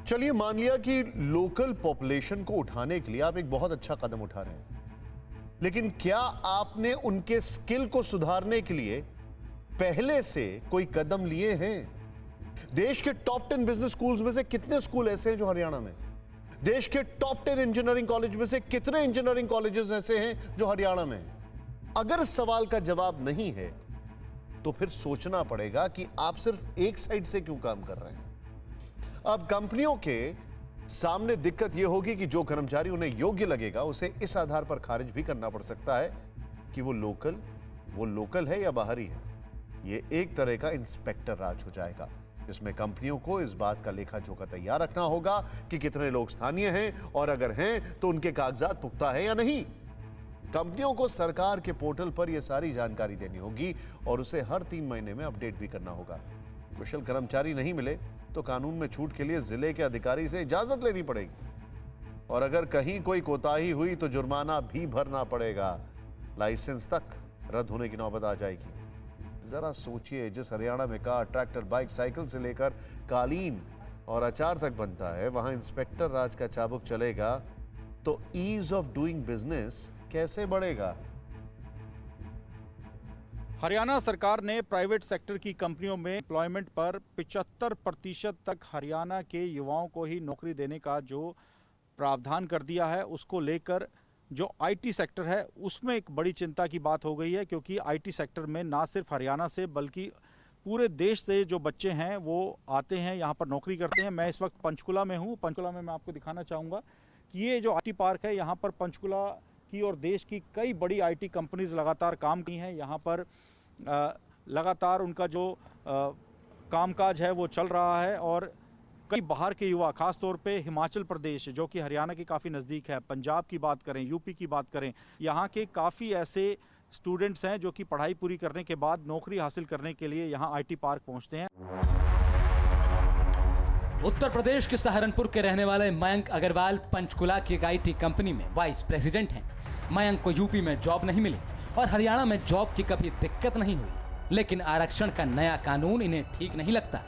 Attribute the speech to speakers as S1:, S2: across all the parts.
S1: चलिए मान लिया कि लोकल पॉपुलेशन को उठाने के लिए आप एक बहुत अच्छा कदम उठा रहे हैं, लेकिन क्या आपने उनके स्किल को सुधारने के लिए पहले से कोई कदम लिए हैं? देश के टॉप 10 बिजनेस स्कूल्स में से कितने स्कूल ऐसे हैं जो हरियाणा में? देश के टॉप 10 इंजीनियरिंग कॉलेज में से कितने इंजीनियरिंग कॉलेजेस ऐसे हैं जो हरियाणा में? अगर सवाल का जवाब नहीं है तो फिर सोचना पड़ेगा कि आप सिर्फ एक साइड से क्यों काम कर रहे हैं। अब कंपनियों के सामने दिक्कत यह होगी कि जो कर्मचारी उन्हें योग्य लगेगा उसे इस आधार पर खारिज भी करना पड़ सकता है कि वो लोकल है या बाहरी है। ये एक तरह का इंस्पेक्टर राज हो जाएगा, जिसमें कंपनियों को इस बात का लेखा जोखा तैयार रखना होगा कि कितने लोग स्थानीय हैं और अगर हैं तो उनके कागजात पुख्ता है या नहीं। कंपनियों को सरकार के पोर्टल पर यह सारी जानकारी देनी होगी और उसे हर 3 महीने में अपडेट भी करना होगा। कुशल कर्मचारी नहीं मिले तो कानून में छूट के लिए जिले के अधिकारी से इजाजत लेनी पड़ेगी और अगर कहीं कोई कोताही हुई तो जुर्माना भी भरना पड़ेगा। लाइसेंस तक रद्द होने की नौबत आ जाएगी। जरा सोचिए, जिस हरियाणा में कार, ट्रैक्टर, बाइक, साइकिल से लेकर कालीन और अचार तक बनता है, वहां इंस्पेक्टर राज का चाबुक चलेगा तो ईज ऑफ डूइंग बिजनेस कैसे बढ़ेगा?
S2: हरियाणा सरकार ने प्राइवेट सेक्टर की कंपनियों में एम्प्लॉयमेंट पर 75% तक हरियाणा के युवाओं को ही नौकरी देने का जो प्रावधान कर दिया है, उसको लेकर जो आईटी सेक्टर है उसमें एक बड़ी चिंता की बात हो गई है, क्योंकि आईटी सेक्टर में ना सिर्फ हरियाणा से बल्कि पूरे देश से जो बच्चे हैं वो आते हैं, यहाँ पर नौकरी करते हैं। मैं इस वक्त पंचकुला में हूँ। पंचकुला में मैं आपको दिखाना चाहूँगा कि ये जो आईटी पार्क है, यहाँ पर पंचकुला की और देश की कई बड़ी आईटी कंपनीज लगातार काम की हैं। यहाँ पर लगातार उनका जो कामकाज है वो चल रहा है और कई बाहर के युवा, खास तौर पे हिमाचल प्रदेश जो कि हरियाणा के काफ़ी नज़दीक है, पंजाब की बात करें, यूपी की बात करें, यहाँ के काफ़ी ऐसे स्टूडेंट्स हैं जो कि पढ़ाई पूरी करने के बाद नौकरी हासिल करने के लिए यहाँ आईटी पार्क पहुँचते हैं।
S3: उत्तर प्रदेश के सहारनपुर के रहने वाले मयंक अग्रवाल पंचकुला की एक आईटी कंपनी में वाइस प्रेसिडेंट हैं। मयंक को यूपी में जॉब नहीं मिली और हरियाणा में जॉब की कभी दिक्कत नहीं हुई, लेकिन आरक्षण का नया कानून इन्हें ठीक नहीं लगता।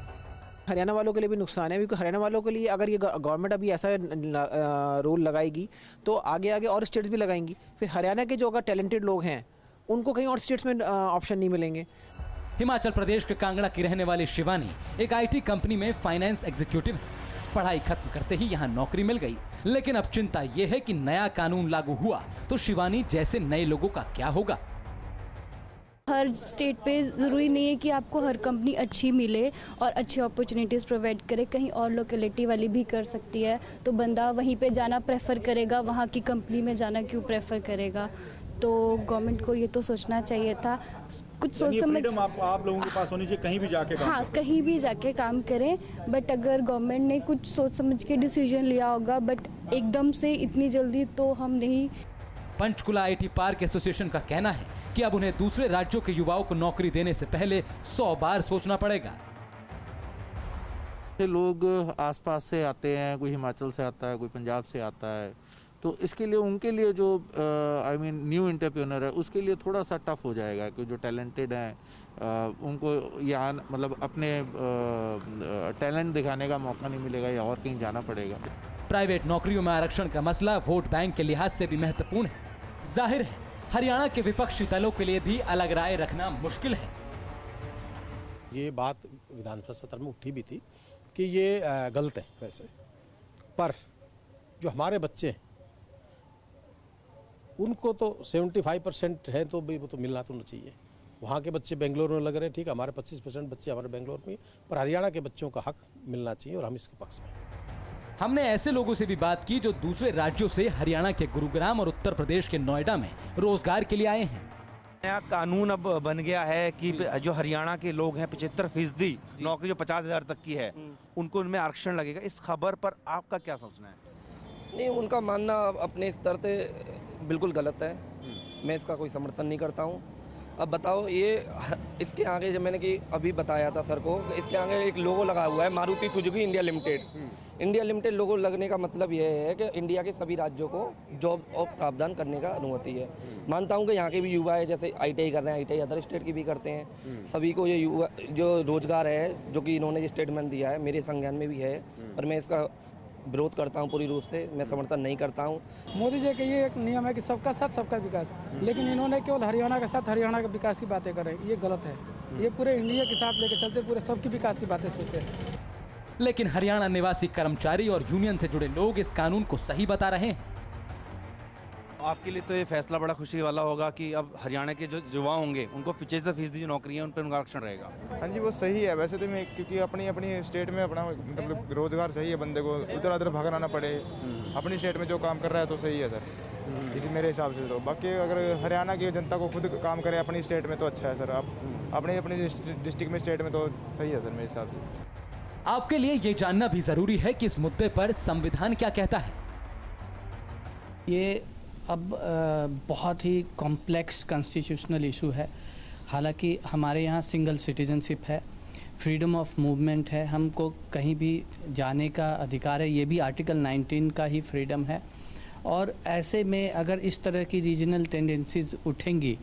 S4: हरियाणा वालों के लिए भी नुकसान है, क्योंकि हरियाणा वालों के लिए अगर ये गवर्नमेंट अभी ऐसा रूल लगाएगी तो आगे आगे और स्टेट्स भी लगाएंगी। फिर हरियाणा के जो अगर टैलेंटेड लोग हैं उनको कहीं और स्टेट्स में ऑप्शन नहीं मिलेंगे।
S3: हिमाचल प्रदेश के कांगड़ा की रहने वाली शिवानी एक आईटी कंपनी में फाइनेंस एग्जीक्यूटिव है। पढ़ाई खत्म करते ही यहाँ नौकरी मिल गई, लेकिन अब चिंता ये है कि नया कानून लागू हुआ तो शिवानी जैसे नए लोगों का क्या होगा।
S5: हर स्टेट पे ज़रूरी नहीं है कि आपको हर कंपनी अच्छी मिले और अच्छी अपॉर्चुनिटीज़ प्रोवाइड करे। कहीं और लोकेलिटी वाली भी कर सकती है, तो बंदा वहीं पे जाना प्रेफर करेगा, वहाँ की कंपनी में जाना क्यों प्रेफर करेगा। तो गवर्नमेंट को ये तो सोचना चाहिए था, कुछ सोच समझ
S2: आप लोगों के पास होनी चाहिए, कहीं भी जाके काम
S5: हाँ कहीं भी जाके काम करें। बट अगर गवर्नमेंट ने कुछ सोच समझ के डिसीजन लिया होगा, बट एकदम से इतनी जल्दी तो हम नहीं।
S3: पंचकुला आईटी पार्क एसोसिएशन का कहना है कि अब उन्हें दूसरे राज्यों के युवाओं को नौकरी देने से पहले 100 बार सोचना पड़ेगा।
S6: लोग आसपास से आते हैं, कोई हिमाचल से आता है, कोई पंजाब से आता है, तो इसके लिए उनके लिए जो न्यू एंटरप्रेन्योर है उसके लिए थोड़ा सा टफ हो जाएगा, कि जो टैलेंटेड हैं उनको यहाँ मतलब अपने टैलेंट दिखाने का मौका नहीं मिलेगा या और कहीं जाना पड़ेगा।
S3: प्राइवेट नौकरियों में आरक्षण का मसला वोट बैंक के लिहाज से भी महत्वपूर्ण है। जाहिर है हरियाणा के विपक्षी दलों के लिए भी अलग राय रखना मुश्किल है।
S7: ये बात विधानसभा सत्र में उठी भी थी कि ये गलत है वैसे, पर जो हमारे बच्चे हैं उनको तो 75% है तो भी वो तो मिलना तो चाहिए। वहाँ के बच्चे बेंगलोर में लग रहे हैं, ठीक है, हमारे 25% बच्चे हमारे बेंगलोर में, पर हरियाणा के बच्चों का हक मिलना चाहिए और हम इसके पक्ष में।
S3: हमने ऐसे लोगों से भी बात की जो दूसरे राज्यों से हरियाणा के गुरुग्राम और उत्तर प्रदेश के नोएडा में रोजगार के लिए आए हैं।
S8: नया कानून अब बन गया है कि जो हरियाणा के लोग हैं 75% नौकरी जो 50,000 तक की है उनको उनमें आरक्षण लगेगा। इस खबर पर आपका क्या सोचना है?
S9: नहीं, उनका मानना अपने स्तर से बिल्कुल गलत है। मैं इसका कोई समर्थन नहीं करता हूँ। अब बताओ ये इसके आगे जब मैंने कि अभी बताया था सर को, इसके आगे एक लोगो लगा हुआ है Maruti Suzuki India limited. India limited logo लगने का मतलब ये है कि इंडिया के सभी राज्यों को जॉब और प्रावधान करने का अनुमति है। मानता हूँ कि यहाँ के भी युवा है, जैसे ITI कर रहे हैं, ITI अदर स्टेट की भी करते हैं, सभी को ये युवा जो रोजगार है जो कि इन्होंने स्टेटमेंट दिया है मेरे संज्ञान में भी है, पर मैं इसका विरोध करता हूँ पूरी रूप से, मैं समर्थन नहीं करता हूँ।
S10: मोदी जी का ये एक नियम है कि सबका साथ सबका विकास, लेकिन इन्होंने केवल हरियाणा के साथ हरियाणा के विकास की बातें करें, ये गलत है। ये पूरे इंडिया के साथ लेके चलते, पूरे सबके विकास की बातें सोचते हैं।
S3: लेकिन हरियाणा निवासी कर्मचारी और यूनियन से जुड़े लोग इस कानून को सही बता रहे हैं।
S8: आपके लिए तो ये फैसला बड़ा खुशी वाला होगा कि अब हरियाणा के जो युवा होंगे उनको 75% जो नौकरी है उन पर उनका आरक्षण रहेगा।
S11: हाँ जी, वो सही है वैसे तो, मैं क्योंकि अपनी अपनी स्टेट में अपना मतलब रोजगार चाहिए बंदे को, उधर उधर भागना ना पड़े, अपनी स्टेट में जो काम कर रहा है तो सही है सर, इसी मेरे हिसाब से। तो बाकी अगर हरियाणा की जनता को खुद काम करे अपनी स्टेट में तो अच्छा है सर, आप अपनी डिस्ट्रिक्ट में स्टेट में तो सही है सर मेरे हिसाब से।
S3: आपके लिए ये जानना भी जरूरी है कि इस मुद्दे पर संविधान क्या कहता है।
S10: ये अब बहुत ही कॉम्प्लेक्स कॉन्स्टिट्यूशनल इशू है। हालांकि हमारे यहाँ सिंगल सिटीजनशिप है, फ्रीडम ऑफ मूवमेंट है, हमको कहीं भी जाने का अधिकार है, ये भी आर्टिकल 19 का ही फ्रीडम है। और ऐसे में अगर इस तरह की रीजनल टेंडेंसीज उठेंगी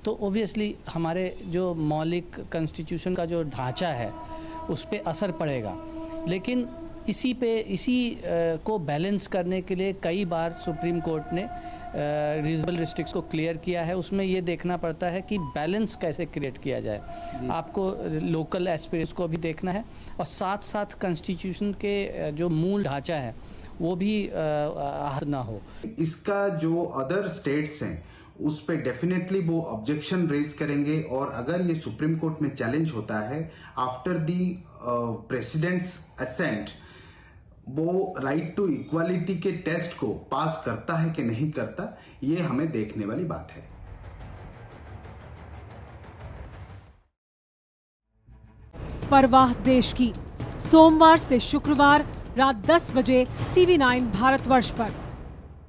S10: तो ओबियसली हमारे जो मौलिक कॉन्स्टिट्यूशन का जो ढांचा है उस पर असर पड़ेगा। लेकिन इसी को बैलेंस करने के लिए कई बार सुप्रीम कोर्ट ने रीजनल डिस्ट्रिक्ट्स को क्लियर किया है। उसमें ये देखना पड़ता है कि बैलेंस कैसे क्रिएट किया जाए। आपको लोकल एस्पिरेशंस को भी देखना है और साथ साथ कॉन्स्टिट्यूशन के जो मूल ढांचा है वो भी आहत ना हो। इसका जो अदर स्टेट्स हैं उस पे डेफिनेटली वो ऑब्जेक्शन रेज करेंगे, और अगर ये सुप्रीम कोर्ट में चैलेंज होता है आफ्टर दी प्रेसिडेंट्स असेंट, वो राइट टू इक्वालिटी के टेस्ट को पास करता है कि नहीं करता, ये हमें देखने वाली बात है।
S12: परवाह देश की, सोमवार से शुक्रवार रात 10 बजे TV9 भारतवर्ष पर।